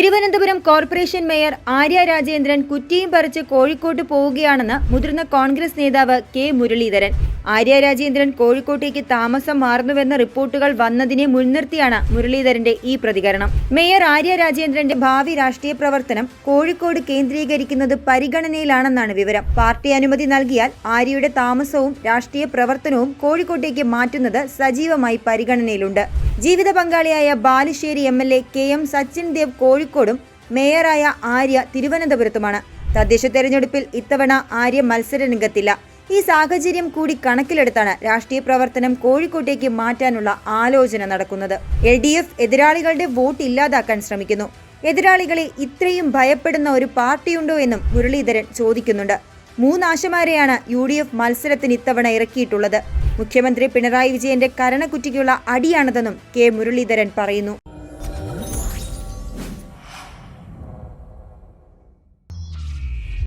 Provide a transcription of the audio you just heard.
Thiruvananthapuram corporation mayor Arya Rajendran കുറ്റിയും പറിച്ച് കോഴിക്കോട്ട് പോവുകയാണെന്ന് മുതിർന്ന കോൺഗ്രസ് നേതാവ് കെ മുരളീധരൻ. ആര്യ രാജേന്ദ്രൻ കോഴിക്കോട്ടേക്ക് താമസം മാറുന്നുവെന്ന റിപ്പോർട്ടുകൾ വന്നതിനെ മുൻനിർത്തിയാണ് മുരളീധരന്റെ ഈ പ്രതികരണം. മേയർ ആര്യ രാജേന്ദ്രന്റെ ഭാവി രാഷ്ട്രീയ പ്രവർത്തനം കോഴിക്കോട് കേന്ദ്രീകരിക്കുന്നത് പരിഗണനയിലാണെന്നാണ് വിവരം. പാർട്ടി അനുമതി നൽകിയാൽ ആര്യയുടെ താമസവും രാഷ്ട്രീയ പ്രവർത്തനവും കോഴിക്കോട്ടേക്ക് മാറ്റുന്നത് സജീവമായി പരിഗണനയിലുണ്ട്. ജീവിത പങ്കാളിയായ ബാലുശ്ശേരി MLA KM സച്ചിൻ ദേവ് കോഴിക്കോടും മേയറായ ആര്യ തിരുവനന്തപുരത്തുമാണ്. തദ്ദേശ തെരഞ്ഞെടുപ്പിൽ ഇത്തവണ ആര്യ മത്സരരംഗത്തില്ല. ഈ സാഹചര്യം കൂടി കണക്കിലെടുത്താണ് രാഷ്ട്രീയ പ്രവർത്തനം കോഴിക്കോട്ടേക്ക് മാറ്റാനുള്ള ആലോചന നടക്കുന്നത്. LDF എതിരാളികളുടെ വോട്ട് ഇല്ലാതാക്കാൻ ശ്രമിക്കുന്നു. എതിരാളികളെ ഇത്രയും ഭയപ്പെടുന്ന ഒരു പാർട്ടിയുണ്ടോ എന്നും മുരളീധരൻ ചോദിക്കുന്നുണ്ട്. 3 ആശമാരെയാണ് UDF മത്സരത്തിന് ഇത്തവണ ഇറക്കിയിട്ടുള്ളത്. മുഖ്യമന്ത്രി പിണറായി വിജയന്റെ കരണക്കുറ്റിക്കുള്ള അടിയാണതെന്നും കെ മുരളീധരൻ പറയുന്നു.